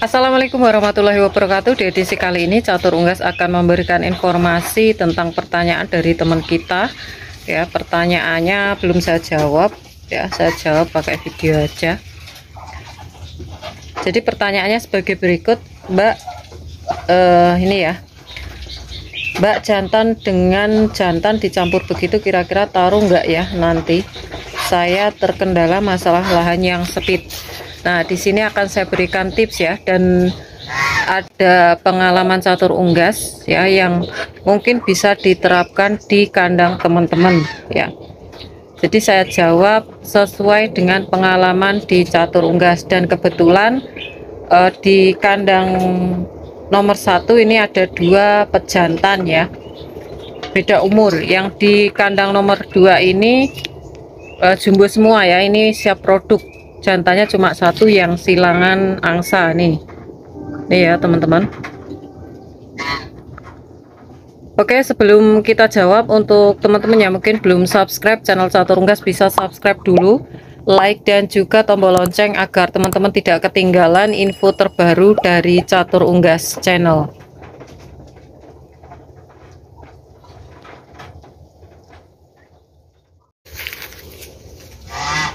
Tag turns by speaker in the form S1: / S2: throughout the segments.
S1: Assalamualaikum warahmatullahi wabarakatuh. Di edisi kali ini Catur Unggas akan memberikan informasi tentang pertanyaan dari teman kita. Ya, pertanyaannya belum saya jawab. Ya, saya jawab pakai video aja. Jadi pertanyaannya sebagai berikut, Mbak. Ini ya, Mbak, jantan dengan jantan dicampur begitu kira-kira taruh nggak ya nanti? Saya terkendala masalah lahan yang sempit. Nah, di sini akan saya berikan tips ya, dan ada pengalaman Catur Unggas ya yang mungkin bisa diterapkan di kandang teman-teman ya. Jadi saya jawab sesuai dengan pengalaman di Catur Unggas, dan kebetulan di kandang nomor 1 ini ada 2 pejantan ya, beda umur. Yang di kandang nomor 2 ini jumbo semua ya, ini siap produk. Jantannya cuma 1 yang silangan angsa nih ya teman-teman. Oke, sebelum kita jawab, untuk teman-teman yang mungkin belum subscribe channel Catur Unggas, bisa subscribe dulu, like dan juga tombol lonceng agar teman-teman tidak ketinggalan info terbaru dari Catur Unggas channel.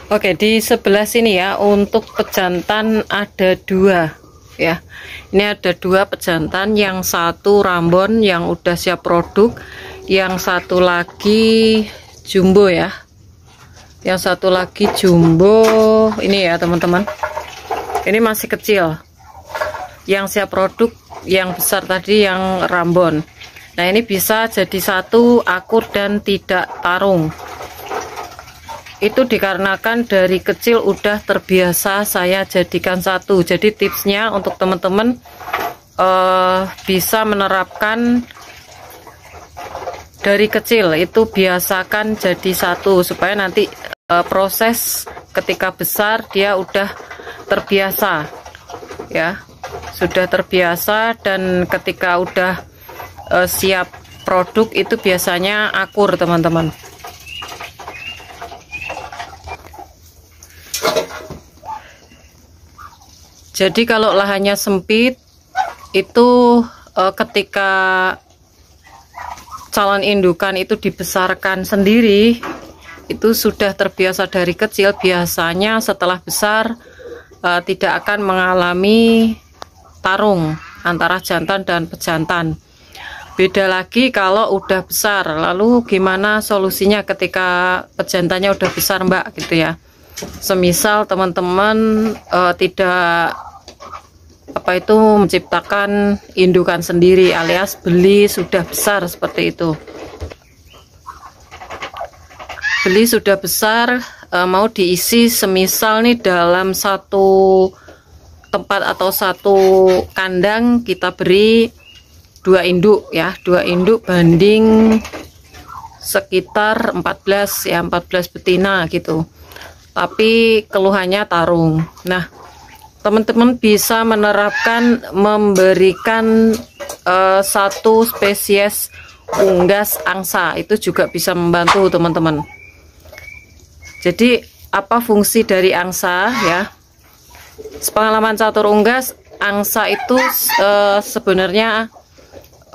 S1: Oke, di sebelah sini ya, untuk pejantan ada 2 ya. Ini ada 2 pejantan, yang satu rambon yang udah siap produk, yang satu lagi jumbo ya. Yang satu lagi jumbo ini ya teman-teman. Ini masih kecil. Yang siap produk, yang besar tadi yang rambon. Nah, ini bisa jadi satu, akur dan tidak tarung. Itu dikarenakan dari kecil udah terbiasa saya jadikan satu. Jadi tipsnya untuk teman-teman bisa menerapkan dari kecil, itu biasakan jadi satu, supaya nanti proses ketika besar dia udah terbiasa ya, sudah terbiasa, dan ketika udah siap produk itu biasanya akur teman-teman. Jadi kalau lahannya sempit itu ketika calon indukan itu dibesarkan sendiri, itu sudah terbiasa dari kecil, biasanya setelah besar tidak akan mengalami tarung antara jantan dan pejantan. Beda lagi kalau udah besar. Lalu gimana solusinya ketika pejantannya udah besar, Mbak, gitu ya. Semisal teman-teman tidak menciptakan indukan sendiri, alias beli sudah besar seperti itu. Beli sudah besar, mau diisi semisal nih dalam satu tempat atau satu kandang kita beri 2 induk ya, 2 induk banding sekitar 14 ya, 14 betina gitu. Tapi keluhannya tarung. Nah, teman-teman bisa menerapkan memberikan satu spesies unggas angsa, itu juga bisa membantu teman-teman. Jadi apa fungsi dari angsa ya? Sepengalaman Catur Unggas, angsa itu sebenarnya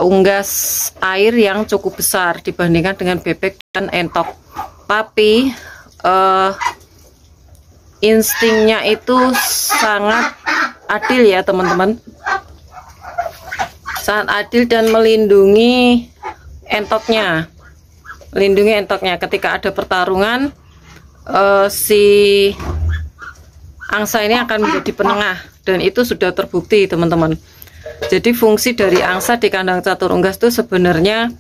S1: unggas air yang cukup besar dibandingkan dengan bebek dan entok. Tapi instingnya itu sangat adil ya teman-teman, sangat adil dan melindungi entoknya, ketika ada pertarungan. Si angsa ini akan menjadi penengah, dan itu sudah terbukti teman-teman. Jadi fungsi dari angsa di kandang Catur Unggas itu sebenarnya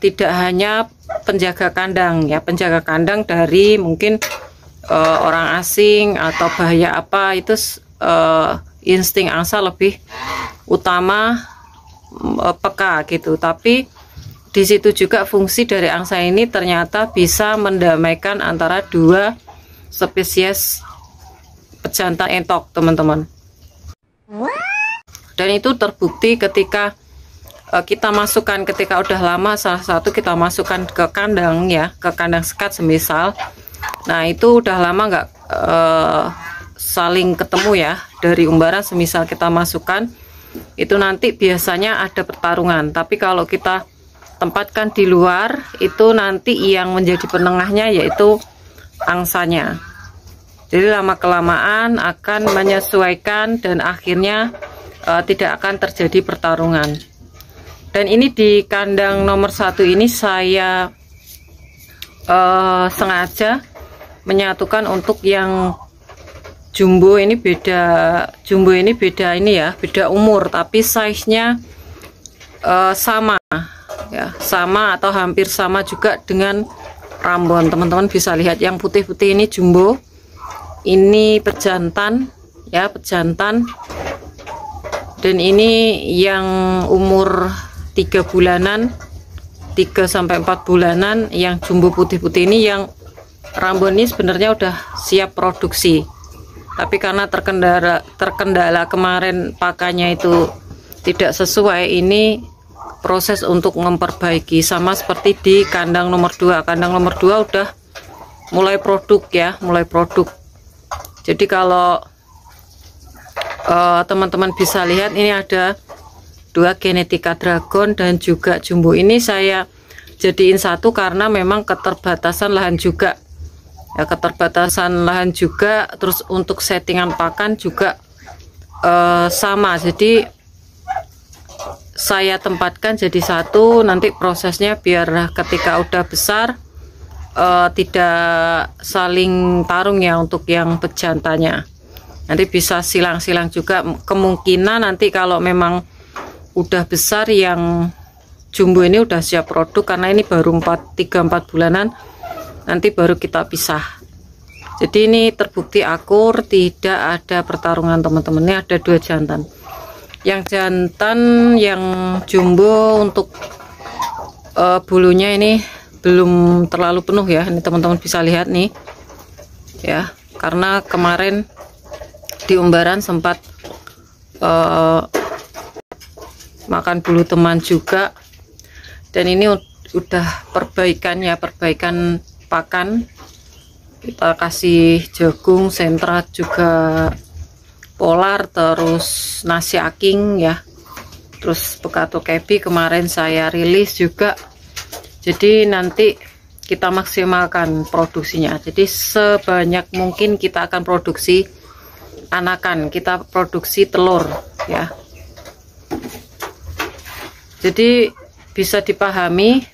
S1: tidak hanya penjaga kandang ya, penjaga kandang dari mungkin orang asing atau bahaya apa, itu insting angsa lebih utama, peka gitu. Tapi di situ juga fungsi dari angsa ini ternyata bisa mendamaikan antara 2 spesies pejantan entok teman-teman. Dan itu terbukti ketika kita masukkan, ketika udah lama salah satu kita masukkan ke kandang ya, ke kandang sekat semisal. Nah, itu udah lama nggak saling ketemu ya dari umbaran. Semisal kita masukkan itu nanti biasanya ada pertarungan, tapi kalau kita tempatkan di luar itu nanti yang menjadi penengahnya yaitu angsanya. Jadi lama kelamaan akan menyesuaikan dan akhirnya tidak akan terjadi pertarungan. Dan ini di kandang nomor 1 ini saya sengaja menyatukan untuk yang jumbo ini beda ini ya, beda umur, tapi size-nya sama ya, sama atau hampir sama juga dengan Rambon. Teman-teman bisa lihat yang putih-putih ini jumbo, ini pejantan ya, pejantan, dan ini yang umur 3 bulanan, 3-4 bulanan. Yang jumbo putih-putih ini yang Rambon ini sebenarnya udah siap produksi, tapi karena terkendala kemarin pakannya itu tidak sesuai, ini proses untuk memperbaiki. Sama seperti di kandang nomor 2. Kandang nomor 2 udah mulai produk ya, mulai produk. Jadi kalau teman-teman bisa lihat, ini ada 2 genetika dragon dan juga jumbo. Ini saya jadiin satu karena memang keterbatasan lahan juga ya, keterbatasan lahan juga. Terus untuk settingan pakan juga sama, jadi saya tempatkan jadi satu. Nanti prosesnya biar ketika udah besar tidak saling tarung ya. Untuk yang pejantannya nanti bisa silang-silang juga. Kemungkinan nanti kalau memang udah besar yang jumbo ini udah siap produk, karena ini baru 3-4 bulanan, nanti baru kita pisah. Jadi ini terbukti akur, tidak ada pertarungan teman-teman. Ini ada 2 jantan. Yang jantan yang jumbo untuk bulunya ini belum terlalu penuh ya. Ini teman-teman bisa lihat nih ya, karena kemarin di umbaran sempat makan bulu teman juga. Dan ini udah perbaikan ya, perbaikan pakan. Kita kasih jagung, sentra juga polar, terus nasi aking ya, terus Pekato Kebi kemarin saya rilis juga. Jadi nanti kita maksimalkan produksinya. Jadi sebanyak mungkin kita akan produksi anakan, kita produksi telur ya. Jadi bisa dipahami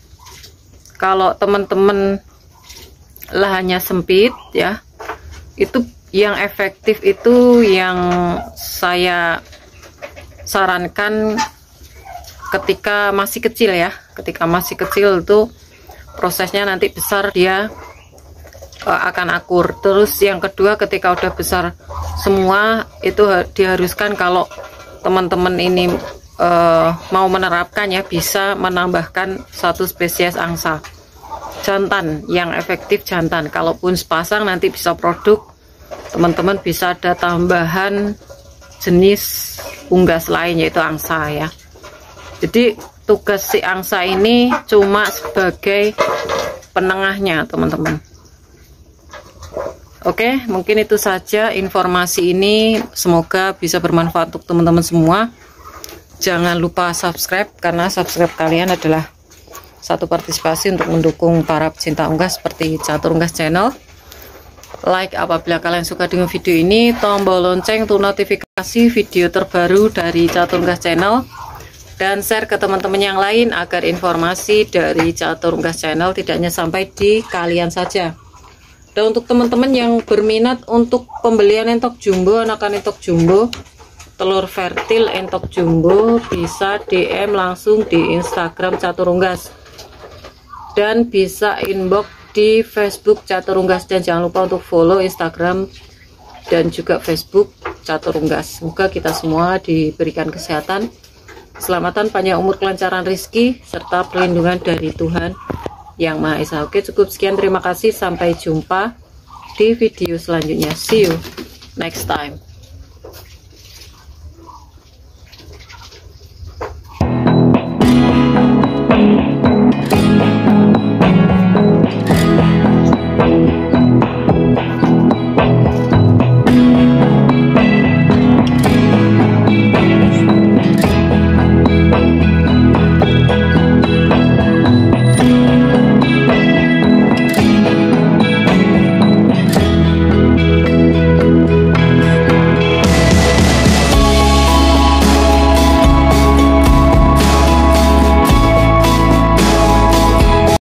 S1: kalau teman-teman lahannya sempit ya, itu yang efektif itu yang saya sarankan ketika masih kecil ya. Ketika masih kecil itu prosesnya nanti besar dia akan akur. Terus yang kedua, ketika udah besar semua itu diharuskan kalau teman-teman ini mau menerapkan ya, bisa menambahkan 1 spesies angsa jantan yang efektif jantan. Kalaupun sepasang nanti bisa produk, teman-teman bisa ada tambahan jenis unggas lain yaitu angsa ya. Jadi tugas si angsa ini cuma sebagai penengahnya teman-teman. Oke, mungkin itu saja informasi ini, semoga bisa bermanfaat untuk teman-teman semua. Jangan lupa subscribe, karena subscribe kalian adalah satu partisipasi untuk mendukung para pecinta unggas seperti Catur Unggas Channel. Like apabila kalian suka dengan video ini, tombol lonceng untuk notifikasi video terbaru dari Catur Unggas Channel, dan share ke teman-teman yang lain agar informasi dari Catur Unggas Channel tidak hanya sampai di kalian saja. Dan untuk teman-teman yang berminat untuk pembelian entok jumbo, anakan entok jumbo, telur fertil entok jumbo, bisa DM langsung di Instagram Catur Unggas, dan bisa inbox di Facebook Catur Unggas. Dan jangan lupa untuk follow Instagram dan juga Facebook Catur Unggas. Semoga kita semua diberikan kesehatan, keselamatan, panjang umur, kelancaran rezeki, serta perlindungan dari Tuhan Yang Maha Esa. Oke, cukup sekian, terima kasih, sampai jumpa di video selanjutnya. See you next time.